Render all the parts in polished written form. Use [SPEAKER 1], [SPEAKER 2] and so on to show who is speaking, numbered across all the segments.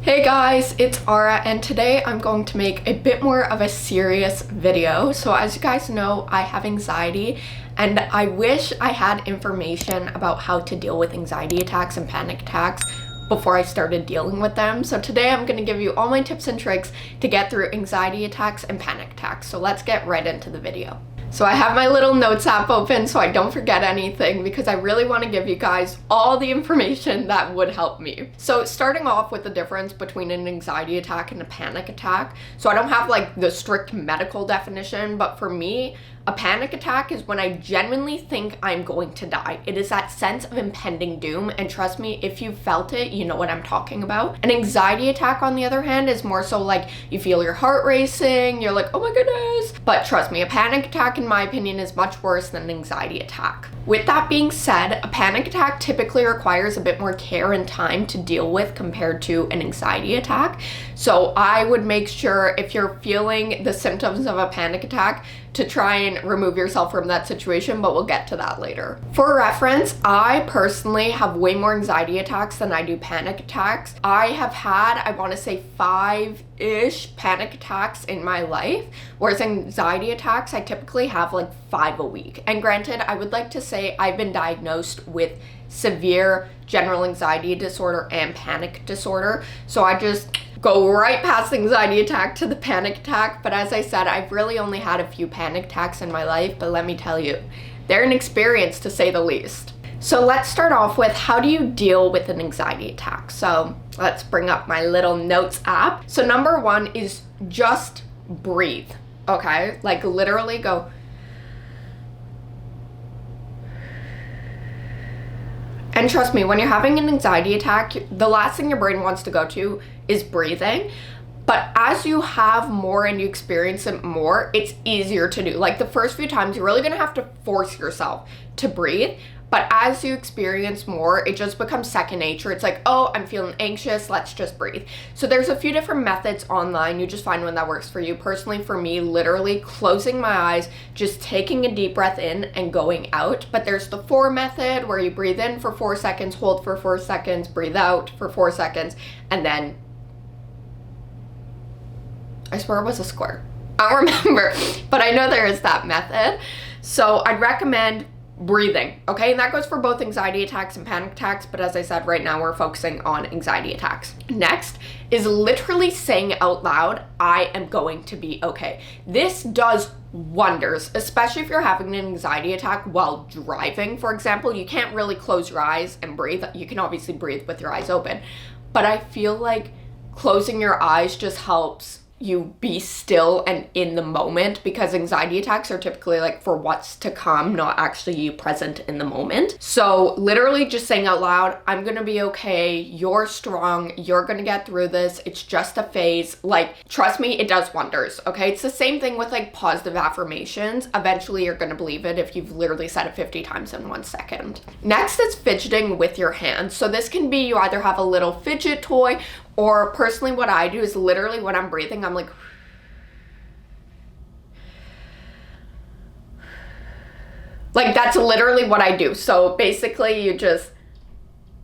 [SPEAKER 1] Hey guys, it's Ara and today I'm going to make a bit more of a serious video. So as you guys know, I have anxiety and I wish I had information about how to deal with anxiety attacks and panic attacks before I started dealing with them. So today I'm going to give you all my tips and tricks to get through anxiety attacks and panic attacks. So let's get right into the video. So I have my little notes app open so I don't forget anything because I really want to give you guys all the information that would help me. So starting off with the difference between an anxiety attack and a panic attack. So I don't have like the strict medical definition, but for me, a panic attack is when I genuinely think I'm going to die. It is that sense of impending doom, and trust me, if you felt it, you know what I'm talking about. An anxiety attack, on the other hand, is more so like you feel your heart racing, you're like, oh my goodness. But trust me, a panic attack, in my opinion, is much worse than an anxiety attack. With that being said, a panic attack typically requires a bit more care and time to deal with compared to an anxiety attack. So I would make sure if you're feeling the symptoms of a panic attack to try and remove yourself from that situation, but we'll get to that later. For reference, I personally have way more anxiety attacks than I do panic attacks. I have had, I want to say 5-ish panic attacks in my life, whereas anxiety attacks, I typically have like 5 a week. And granted, I would like to say I've been diagnosed with severe general anxiety disorder and panic disorder. So I just go right past the anxiety attack to the panic attack. But as I said, I've really only had a few panic attacks in my life, but let me tell you, they're an experience to say the least. So let's start off with, how do you deal with an anxiety attack? So let's bring up my little notes app. So number one is just breathe, okay? Like literally go. And trust me, when you're having an anxiety attack, the last thing your brain wants to go to is breathing. But as you have more and you experience it more, it's easier to do. Like the first few times, you're really gonna have to force yourself to breathe. But as you experience more, it just becomes second nature. It's like, oh, I'm feeling anxious, let's just breathe. So there's a few different methods online. You just find one that works for you. Personally, for me, literally closing my eyes, just taking a deep breath in and going out. But there's the 4 method where you breathe in for 4 seconds, hold for 4 seconds, breathe out for 4 seconds, and then, I swear it was a square. I don't remember, but I know there is that method. So I'd recommend breathing, okay? And that goes for both anxiety attacks and panic attacks, but as I said, right now we're focusing on anxiety attacks. Next is literally saying out loud, I am going to be okay. This does wonders, especially if you're having an anxiety attack while driving, for example. You can't really close your eyes and breathe. You can obviously breathe with your eyes open, but I feel like closing your eyes just helps you be still and in the moment, because anxiety attacks are typically like for what's to come, not actually you present in the moment. So literally just saying out loud, I'm gonna be okay, you're strong, you're gonna get through this, it's just a phase. Like, trust me, it does wonders, okay? It's the same thing with like positive affirmations. Eventually you're gonna believe it if you've literally said it 50 times in 1 second. Next is fidgeting with your hands. So this can be, you either have a little fidget toy, or personally what I do is literally when I'm breathing, I'm like, that's literally what I do. So basically you just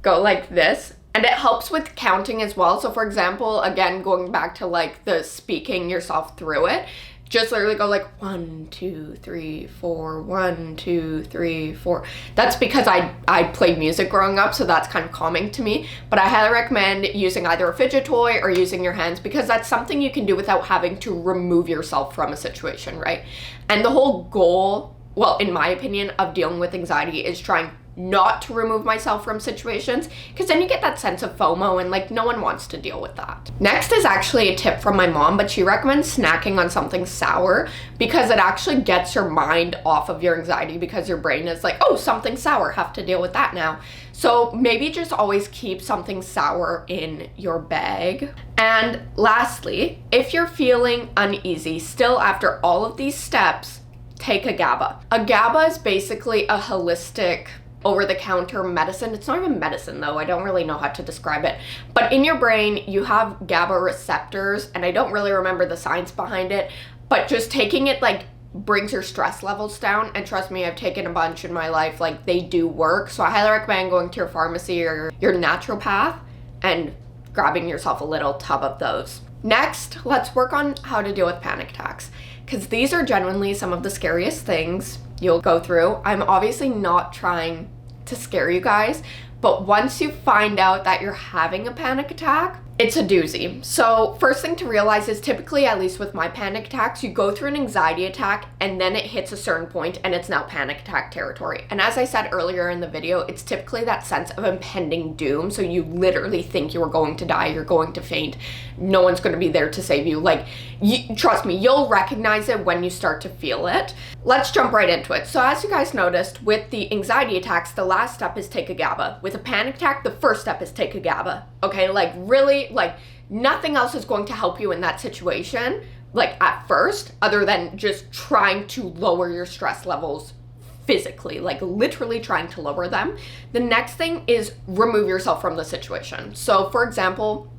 [SPEAKER 1] go like this, and it helps with counting as well. So for example, again, going back to like the speaking yourself through it, just literally go like 1, 2, 3, 4, 1, 2, 3, 4. That's because I played music growing up, so that's kind of calming to me. But I highly recommend using either a fidget toy or using your hands, because that's something you can do without having to remove yourself from a situation, right? And the whole goal, well, in my opinion, of dealing with anxiety is trying not to remove myself from situations, because then you get that sense of FOMO and like no one wants to deal with that. Next is actually a tip from my mom, but she recommends snacking on something sour because it actually gets your mind off of your anxiety, because your brain is like, oh, something sour, have to deal with that now. So maybe just always keep something sour in your bag. And lastly, if you're feeling uneasy still after all of these steps, take a GABA. A GABA is basically a holistic over-the-counter medicine. It's not even medicine though, I don't really know how to describe it. But in your brain, you have GABA receptors, and I don't really remember the science behind it, but just taking it like brings your stress levels down. And trust me, I've taken a bunch in my life, like they do work. So I highly recommend going to your pharmacy or your naturopath and grabbing yourself a little tub of those. Next, let's work on how to deal with panic attacks, because these are genuinely some of the scariest things you'll go through. I'm obviously not trying to scare you guys, but once you find out that you're having a panic attack, it's a doozy. So first thing to realize is typically, at least with my panic attacks, you go through an anxiety attack and then it hits a certain point and it's now panic attack territory. And as I said earlier in the video, it's typically that sense of impending doom. So you literally think you are going to die, you're going to faint, no one's going to be there to save you. Like, trust me, you'll recognize it when you start to feel it. Let's jump right into it. So as you guys noticed, with the anxiety attacks, the last step is take a GABA. With a panic attack, the first step is take a GABA. Okay, like really, like nothing else is going to help you in that situation, like at first, other than just trying to lower your stress levels physically, like literally trying to lower them. The next thing is remove yourself from the situation. So for example,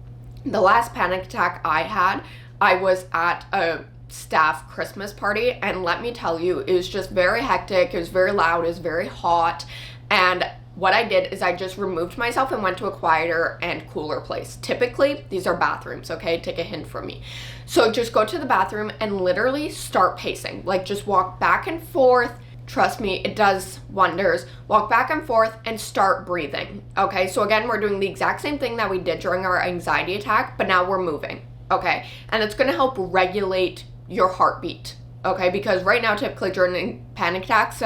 [SPEAKER 1] the last panic attack I had, I was at a staff Christmas party, and let me tell you, it was just very hectic, it was very loud, it was very hot, and what I did is I just removed myself and went to a quieter and cooler place. Typically, these are bathrooms, okay? Take a hint from me. So just go to the bathroom and literally start pacing. Like, just walk back and forth. Trust me, it does wonders. Walk back and forth and start breathing, okay? So again, we're doing the exact same thing that we did during our anxiety attack, but now we're moving, okay? And it's gonna help regulate your heartbeat, okay? Because right now, typically during panic attacks,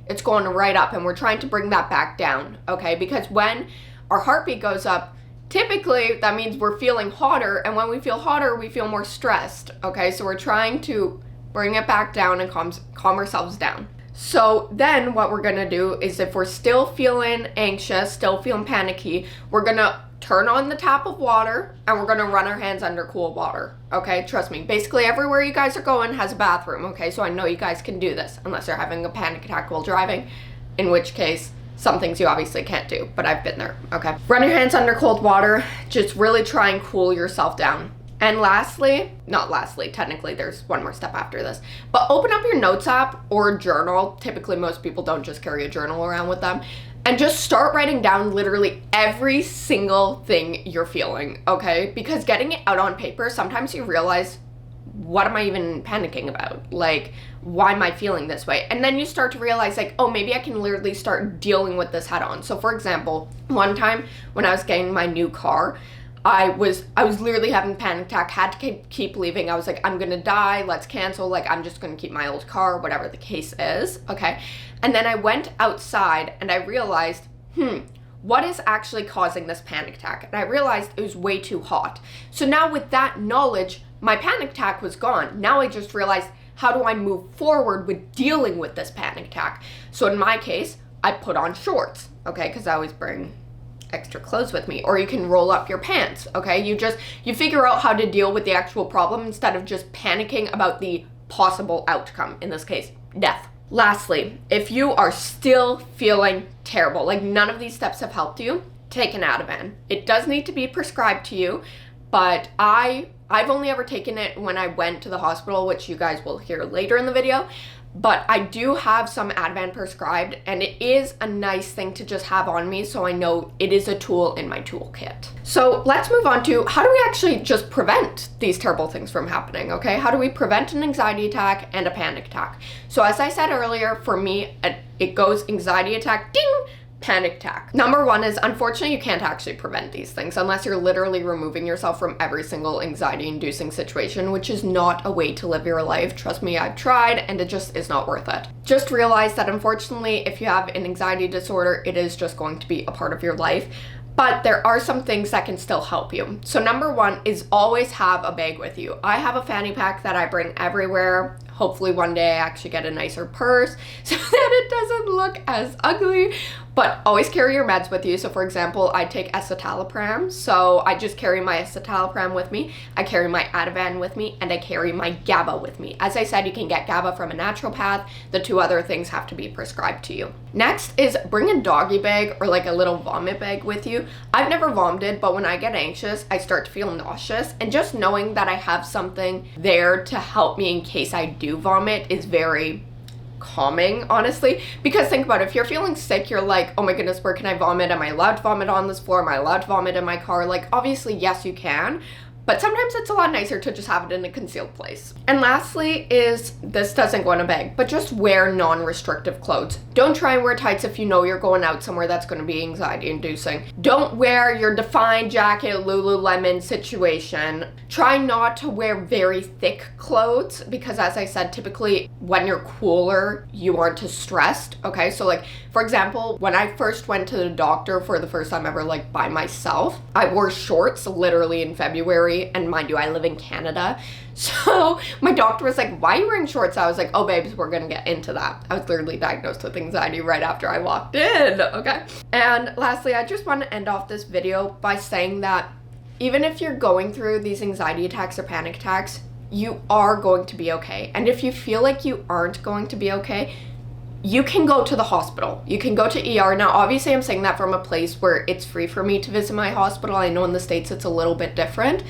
[SPEAKER 1] it's going right up, and we're trying to bring that back down, okay? Because when our heartbeat goes up, typically that means we're feeling hotter, and when we feel hotter, we feel more stressed, okay? So we're trying to bring it back down and calm ourselves down. So then what we're gonna do is, if we're still feeling anxious, still feeling panicky, we're gonna turn on the tap of water and we're gonna run our hands under cool water, okay? Trust me, basically everywhere you guys are going has a bathroom, okay? So I know you guys can do this, unless you're having a panic attack while driving, in which case, some things you obviously can't do, but I've been there, okay? Run your hands under cold water, just really try and cool yourself down. And lastly, not lastly, technically there's one more step after this, but open up your notes app or journal. Typically most people don't just carry a journal around with them, and just start writing down literally every single thing you're feeling, okay? Because getting it out on paper, sometimes you realize, what am I even panicking about? Like, why am I feeling this way? And then you start to realize, like, oh, maybe I can literally start dealing with this head on. So for example, one time when I was getting my new car, I was literally having a panic attack, had to keep leaving. I was like, I'm gonna die, let's cancel, like I'm just gonna keep my old car, whatever the case is, okay? And then I went outside and I realized, what is actually causing this panic attack? And I realized it was way too hot. So now with that knowledge, my panic attack was gone. Now I just realized, how do I move forward with dealing with this panic attack? So in my case, I put on shorts, okay? Because I always bring extra clothes with me, or you can roll up your pants, okay? You figure out how to deal with the actual problem instead of just panicking about the possible outcome, in this case, death. Lastly, if you are still feeling terrible, like none of these steps have helped you, take an Ativan. It does need to be prescribed to you, but I've only ever taken it when I went to the hospital, which you guys will hear later in the video. But I do have some Ativan prescribed, and it is a nice thing to just have on me, so I know it is a tool in my toolkit. So let's move on to, how do we actually just prevent these terrible things from happening, okay? How do we prevent an anxiety attack and a panic attack? So as I said earlier, for me, it goes anxiety attack, ding, panic attack. Number one is, unfortunately, you can't actually prevent these things unless you're literally removing yourself from every single anxiety-inducing situation, which is not a way to live your life. Trust me, I've tried, and it just is not worth it. Just realize that unfortunately, if you have an anxiety disorder, it is just going to be a part of your life. But there are some things that can still help you. So number one is always have a bag with you. I have a fanny pack that I bring everywhere. Hopefully one day I actually get a nicer purse so that it doesn't look as ugly. But always carry your meds with you. So for example, I take escitalopram. So I just carry my escitalopram with me. I carry my Ativan with me, and I carry my GABA with me. As I said, you can get GABA from a naturopath. The two other things have to be prescribed to you. Next is bring a doggy bag or like a little vomit bag with you. I've never vomited, but when I get anxious, I start to feel nauseous. And just knowing that I have something there to help me in case I do vomit is very calming, honestly, because think about it, if you're feeling sick, you're like, oh my goodness, where can I vomit? Am I allowed to vomit on this floor? Am I allowed to vomit in my car? Like, obviously, yes, you can, but sometimes it's a lot nicer to just have it in a concealed place. And lastly is, this doesn't go in a bag, but just wear non-restrictive clothes. Don't try and wear tights if you know you're going out somewhere that's going to be anxiety inducing. Don't wear your defined jacket Lululemon situation. Try not to wear very thick clothes because, as I said, typically when you're cooler, you aren't as stressed, okay? So like, for example, when I first went to the doctor for the first time ever, like by myself, I wore shorts literally in February. And mind you, I live in Canada. So my doctor was like, why are you wearing shorts? I was like, oh babes, we're gonna get into that. I was literally diagnosed with anxiety right after I walked in, okay? And lastly, I just want to end off this video by saying that even if you're going through these anxiety attacks or panic attacks, you are going to be okay. And if you feel like you aren't going to be okay, you can go to the hospital. You can go to ER. Now, obviously, I'm saying that from a place where it's free for me to visit my hospital. I know in the States it's a little bit different,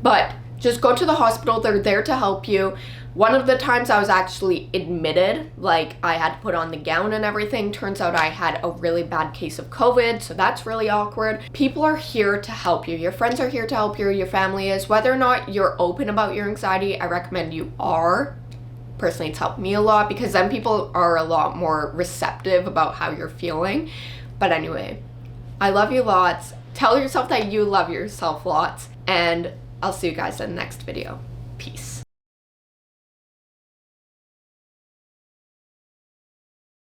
[SPEAKER 1] but just go to the hospital. They're there to help you. One of the times I was actually admitted, like I had to put on the gown and everything. Turns out I had a really bad case of COVID, so that's really awkward. People are here to help you. Your friends are here to help you. Your family is. Whether or not you're open about your anxiety, I recommend you are. Personally, it's helped me a lot because then people are a lot more receptive about how you're feeling. But anyway, I love you lots. Tell yourself that you love yourself lots, and I'll see you guys in the next video. Peace.